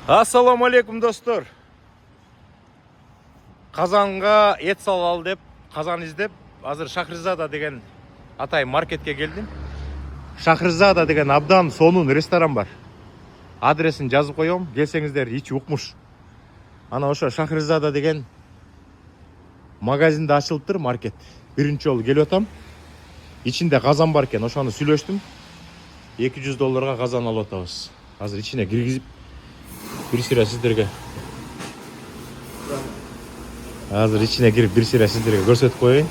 Ассаламу алейкум достор. Қазанға ет салалы деп, қазан издеп, азыр Шахризада деген атай маркетке келдим. Шахризада деген абдан сонун ресторан бар. Адресин жазып коем, келсеңиздер ич укмуш. Ана ошо Шахризада деген магазинде ачылыптыр маркет. Биринчи жолу келип атам. Ичинде казан бар экен, ошону сүйлөштүм. $200 казан алып атабыз. Азыр ичине киргизип bir sıra sizlerge. Hazır içine girip bir sıra sizlerge görsetip koyayım.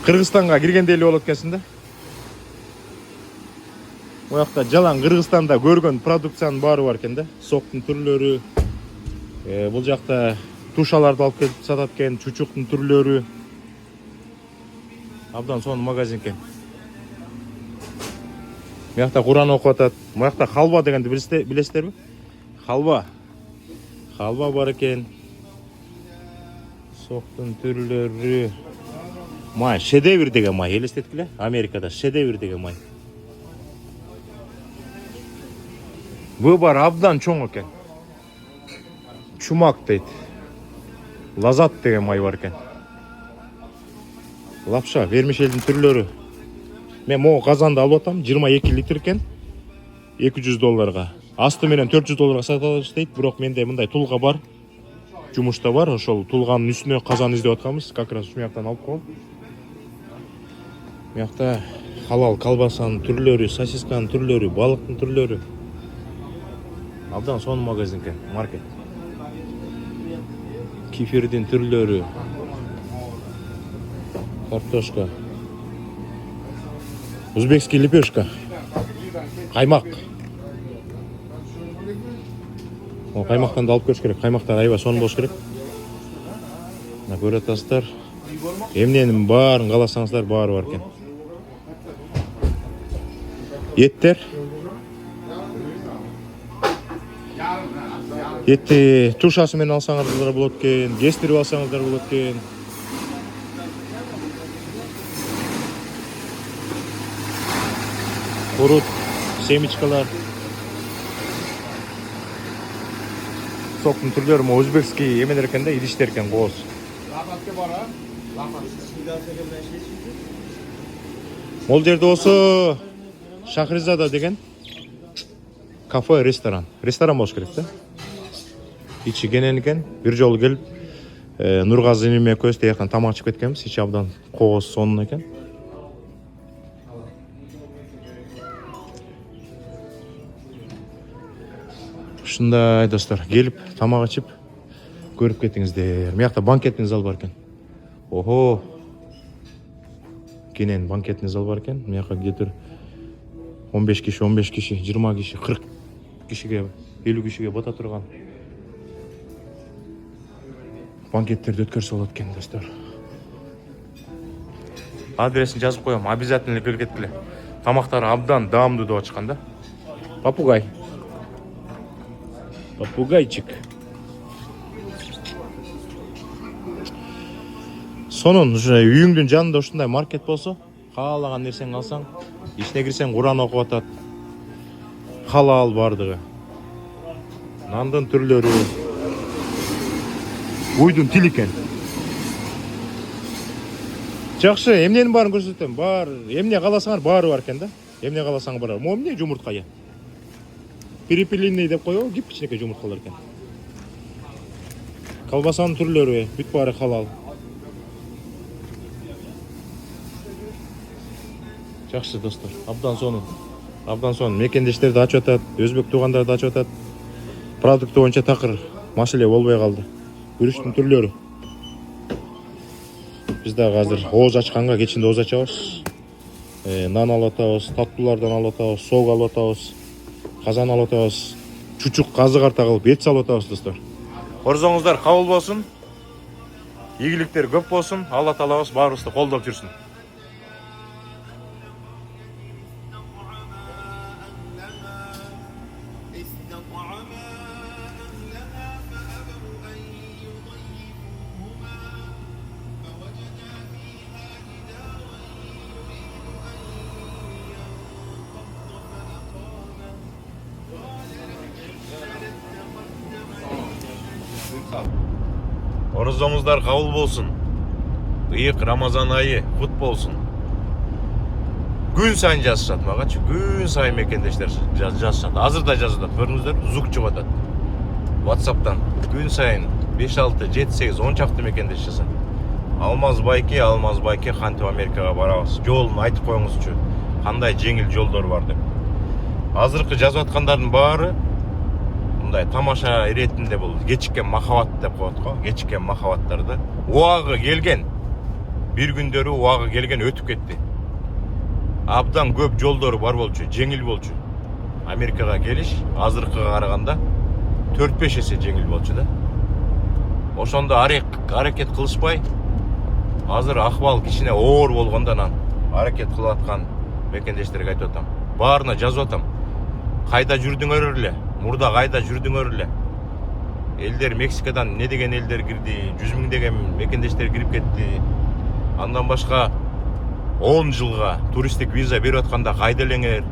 Kırgızстанга kirgende эле болот экенсиң да. Bu yakta jalan Kırgızstanda görgөн продукциянын баары бар экен да. Соктун түрлөрү, бул жакта тушаларды алып келип сатат экен, чучуктун түрлөрү. Абдан сонун магазин экен. Bu yakta Куран окуп атат. Bu yakta халва дегенди билесиздерби? Халва бар экен. Соктун түрлөрү. Май, шедевр деген май, элестеткиле? Америкада шедевр деген май. Бу бар абдан чоң экен. Чумак дейт. Лазат деген май бар экен. Лапша, вермишелдин түрлөрү. Мен могу казанды алып атам, 22 литр экен. $200. Асты менен $400 сатылат дейт, бирок менде мындай тулга бар. Жумушта бар, ошол тулганын үстүнө казан издеп атканбыз. Как раз ушул жактан алып коем. Bu жакта халал колбасанын түрлөрү, сосисканын түрлөрү, балыктын түрлөрү. Абдан сонун магазин экен, маркет. Кефирдин түрлөрү. Картошка. Узбекский лепешка. Каймак. Каймактан да алып көрүш керек. Каймактар аябай сонун болуш керек. Мына көрүп атасыздар. Эмненин баарын кааласаңыздар баары бар экен. Еттер. Етти тушасы менен алсаңыздар болот экен, кестирип алсаңыздар болот экен. Курут, семечкалар. Соктун түрлөрү мо өзбекский эмелер экен да, идиштер экен, кооз. Бул жерде болсо Шахризада деген кафе, ресторан болуш керек да. Ичи кенен экен, бир жолу келип Нургазы иниме экөөбүз тияктан тамак ичип кеткенбиз. Ичи абдан кооз, сонун экен. Ушундай достор, келип тамак ичип көрүп кетиңиздер. Мыякта банкетный зал бар экен. Охо. Кенен банкетный зал бар экен. Мыякка где-то 15 киши, 20 киши, 40 кишиге, 50 кишиге бата турган банкеттерди өткөрсө болот экен достор. Адресин жазып коем, обязательно кирип кеткиле. Тамактары абдан даамдуу деп ачкан да. Попугайчик. Сонун үйүңдүн жанында ушундай маркет болсо, каалаган нерсең алсаң, ичине кирсең Куран окуп атат. Халал бардыгы. Нандын түрлөрү. Уйдун тили экен. Жакшы, эмненин баарын көрсөтөм. Бар, эмне кааласаңар баары бар экен да. Эмне кааласаң бар. Мо эмне жумуртка я. Перепелиный деп коебу, кичинекей жумурткалар экен. Колбасанын түрлөрү, бүт баары халал. Жакшы достор, абдан сонун. Мекендештерди ачып атат, өзбек туугандарды ачып атат. Продукт боюнча такыр маселе болбой калды. Күрүчтүн түрлөрү. Биз дагы азыр ооз ачканга кечинде ооз ачабыз. Нан алып атабыз, таттуулардан алып атабыз, сок алып атабыз, казан алып атабыз, чучук казы карта кылып эт салып атабыз достор. Орзоңуздар кабыл болсун. Ийгиликтер көп болсун. Алла таалабыз баарыбызды колдоп жүрсүн. Орозоңуздар кабыл болсун. Ыйык Рамазан айы кут болсун. Күн сайын жазышат магачы. Күн сайын мекендештер жазышат. Азыр да жазышат. Көрүңүздөр, звук чыгып атат. WhatsApp'тан күн сайын 5, 6, 7, 8, 10 чакты мекендеш жазат. Алмаз байке кантип Америкага барабыз. Жолун айтып коюңузчу. Кандай жеңил жолдор бар деп. Азыркы жазып аткандардын баары мындай тамаша иретинде бул кечиккен махабат деп коет го. Кечиккен махабаттарды убагы келген. Бир күндөрү убагы келген өтүп кетти. Абдан көп жолдору бар болчу, жеңил болчу. Америкага келиш азыркыга караганда 4-5 эсе жеңил болчу да. Ошондо аракет кылышпай, азыр акыбал кичине оор болгондон аракет кылып аткан мекендештерге айтып атам. Баарына жазып атам. Кайда жүрдүңөр эле? Мурда кайда жүрдүңөр эле? Элдер Мексикадан не деген элдер кирди, 100 миңдеген мекендештер кирип кетти. Андан башка 10 жылга туристтик виза берип атканда кайда элеңер?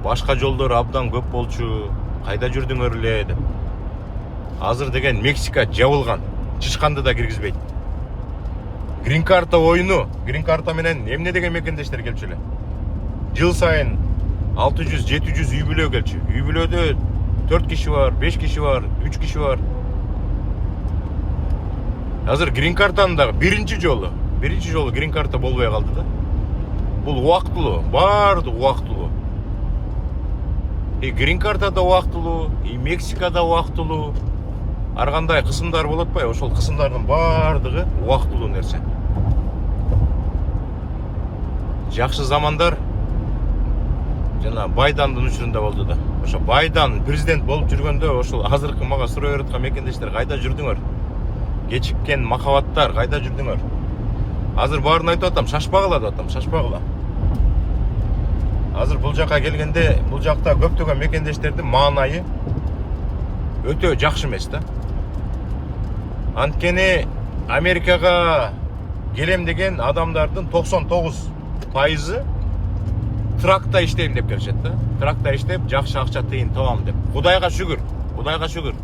Башка жолдор абдан көп болчу. Кайда жүрдүңөр эле деп. Азыр деген Мексика жабылган. Чычканды да киргизбейт. Грин карта оюну, грин карта менен эмне деген мекендештер келчү эле. Жыл сайын 600-700 үй бүлө келчү. Үй бүлөдө 4 киши бар, 5 киши бар, 3 киши бар. Азыр грин картанын дагы биринчи жолу грин карта болбой калды да. Бул убактылуу, баардыгы убактылуу. Грин карта да убактылуу, Мексика да убактылуу. Ар кандай кысымдар болот атпайбы? Ошол кысымдардын баардыгы убактылуу нерсе. Жакшы замандар жана Байдандын учурунда болду да. Ошо Байдан президент болуп жүргөндө ошол азыркы мага суроо берип аткан мекендештер кайда жүрдүңөр? Кечиккен махабаттар кайда жүрдүңөр? Азыр баарын айтып атам, шашпагыла деп атам, шашпагыла. Азыр бул жака келгенде, бул жакта көптөгөн мекендештердин маанайы өтө жакшы эмес да. Анткени Америкага келем деген адамдардын 99% тракта иштейм деп келишет да. Тракта иштеп жакшы акча тыйын табам деп. Кудайга шүгүр.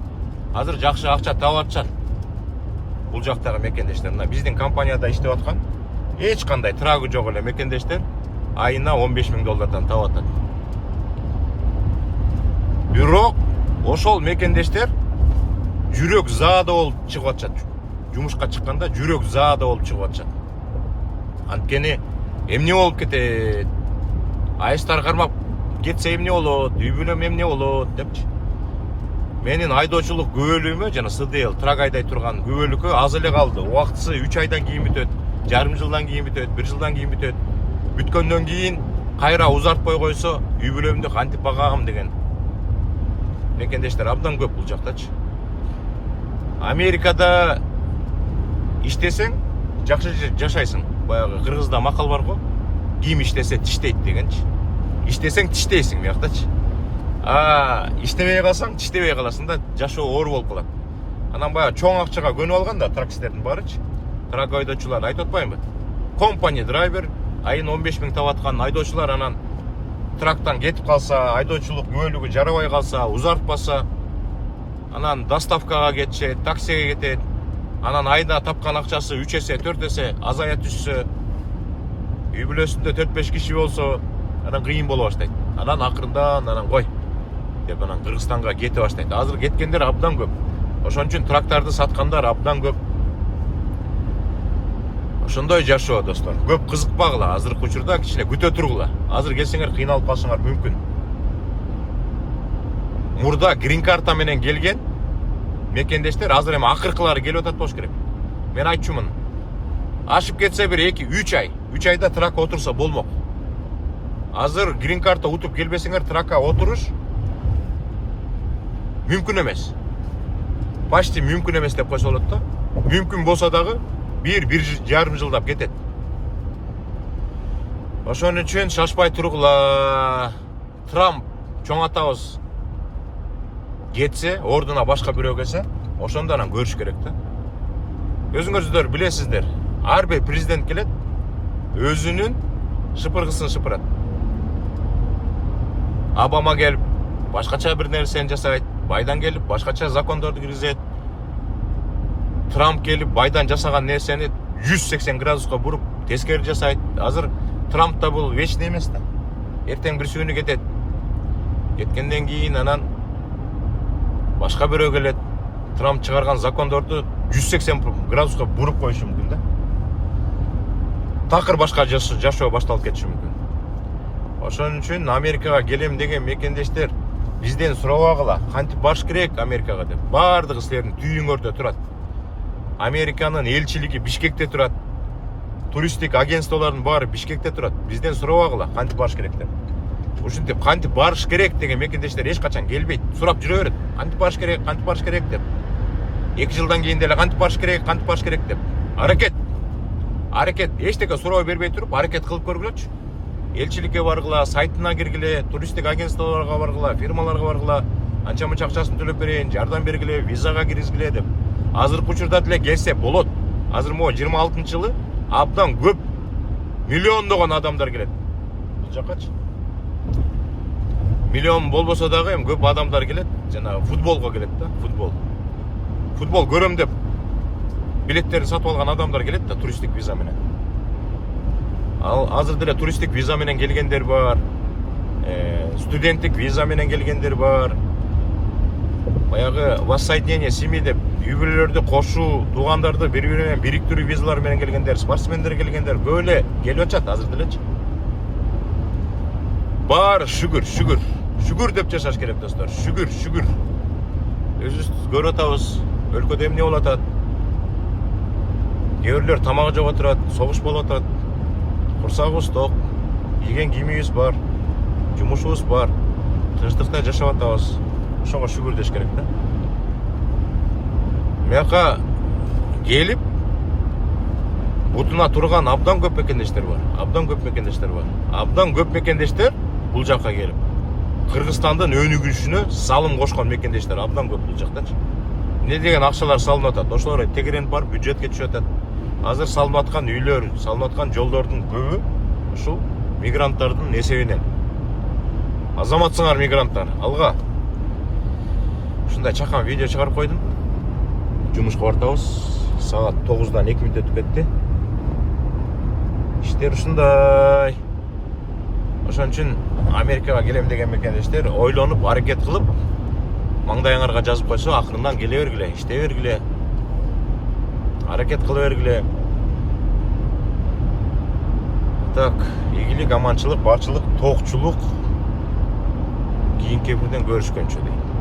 Азыр жакшы акча таап атышат. Бул жактагы мекендештер, мына биздин компанияда иштеп аткан эч кандай трагы жок эле мекендештер айына $15,000 таап атат. Бирок ошол мекендештер жүрөк заада болуп чыгып атышат. Жумушка чыкканда жүрөк заада болуп чыгып атышат. Анткени эмне болуп кетет? Айыстар кармап кетсе эмне болот? Үй бүлөм эмне болот депчи. Менин айдоочулук күбөлүгүмө жана СДЛ трак айдай турган күбөлүккө аз эле калды. Убактысы 3 айдан кийин бүтөт, жарым жылдан кийин бүтөт, 1 жылдан кийин бүтөт. Бүткөндөн кийин кайра узартпай койсо, үй бүлөмдү кантип багагам деген мекендештер абдан көп бул жактачы. Америкада иштесең жакшы жашайсың. Баягы кыргызда макал бар го. Ким иштесе тиштейт дегенчи. Иштесең тиштейсиң бияктачы. Иштебей калсаң тиштебей каласың да, жашоо оор болуп калат. Анан баягы чоң акчага көнүп алган да траксистердин баарычы. Трак айдоочулар айтып атпаймынбы? Компания драйвер айына 15 000 таап аткан айдоочулар анан трактан кетип калса, айдоочулук күбөлүгү жарабай калса, узартпаса, анан доставкага кетишет, таксиге кетет. Анан айда тапкан акчасы 3 эсе, 4 эсе азая түшсө, үй бүлөсүндө 4-5 киши болсо, анан кыйын боло баштайт. Анан акырындан анан кой деп анан Кыргызстанга кете баштайт. Азыр кеткендер абдан көп. Ошон үчүн трактарды саткандар абдан көп. Ошондой жашоо достор. Көп кызыкпагыла, азыркы учурда кичине күтө тургула. Азыр келсеңер кыйналып калсаңар мүмкүн. Мурда грин карта менен келген мекендештер азыр эми акыркылары келип атат болуш керек. Мен айтчумун. Ашып кетсе бир 2-3 ай. 3 айда тракка отурса болмок. Азыр грин карта утуп келбесеңер тракка отуруш мүмкүн эмес. Почти мүмкүн эмес деп койсо болот да. Мүмкүн болсо дагы 1-1,5 жылдап кетет. Ошон үчүн шашпай тургула. Трамп чоң атабыз кетсе, ордуна башка бирөө келсе, ошондо анан көрүш керек да. Өзүңүздөр билесиздер, ар бир президент келет, өзүнүн шыпыргысын шыпырат. Обама келип, башкача бир нерсени жасайт, Байдан келип, башкача закондорду киргизет, Трамп келип байдан жасаган нерсени 180 градуска буруп тескери жасайт. Азыр Трамп да бул вечный эмес да. Эртең бир күнү кетет. Кеткенден кийин анан башка бирөө келет. Трамп чыгарган закондорду 180 градуска буруп коюшу мүмкүн да. Такыр башка жашоо башталып кетиши мүмкүн. Ошон үчүн Америкага келем деген мекендештер бизден сурабагыла, кантип баш керек Америкага деп. Бардыгы силердин түйүңөрдө турат. Американын элчилиги Бишкекте турат. Туристтик агентстволордун баары Бишкекте турат. Бизден сурабагыла, кантип баш керек деп. Ушинтип кантип барыш керек деген мекендештер эч качан келбейт. Сурап жүрө берет. Кантип барыш керек деп. 2 жылдан кийин деле кантип барыш керек деп. Аракет эчтеке суроо бербей туруп, аракет кылып көргүлөчү. Элчиликке баргыла, сайтына киргиле, туристтик агентстволорго баргыла, фирмаларга баргыла, анча мынча акчасын төлөп берейин, жардам бергиле, визага киргизгиле деп. Азыркы учурда деле келсе болот. Азыр могу 26-жылы абдан көп миллиондогон адамдар келет. Бул жакачы. Миллион болбосо дагы эми көп адамдар келет. Жанагы футболго келет да, футбол көрөм деп билеттерин сатып алган адамдар келет да туристтик виза менен. Ал азыр деле туристтик виза менен келгендер бар. Студенттик виза менен келгендер бар. Баягы воссоединение семьи деп үй-бүлөлөрдү кошуу, туугандарды бири-бири менен бириктирүү визалары менен келгендер, спортсмендер келгендер көп эле келип атышат азыр делечи. Бар шүгүр деп жашаш керек достор. Шүгүр. Өзүбүз көрүп атабыз, өлкөдө эмне болуп атат. Кээ бирлер тамагы жок отурат, согуш болуп атат. Курсагыбыз ток, кийген кийимибиз бар, жумушубуз бар, тынчтыкта жашап атабыз. Ошого шүгүр деш керек да. Мияка келип бутуна турган абдан көп мекендештер бар. Абдан көп мекендештер бул жакка келип Кыргызстандын өнүгүшүнө салым кошкон мекендештер абдан көп бул жактачы. Не деген акчалар салынып атат. Ошолор тегеренип барып бюджетке түшүп атат. Азыр салынып аткан үйлөр, салынып аткан жолдордун көбү ушул мигранттардын эсебинен. Азаматсыңар мигранттар, алга. Ушундай чакан видео чыгарып койдум. Жумушка бартабыз. Саат 9-дан 2 мүнөт өтүп кетти. Иштер ушундай. Ошон үчүн Америкага келем деген мекендештер ойлонуп, аракет кылып, маңдайыңарга жазып койсо, акырындан келе бергиле, иштей бергиле. Аракет кыла бергиле. Так, ийгилик, аманчылык, барчылык, токчулук. Кийинки эфирден көрүшкөнчө дейм.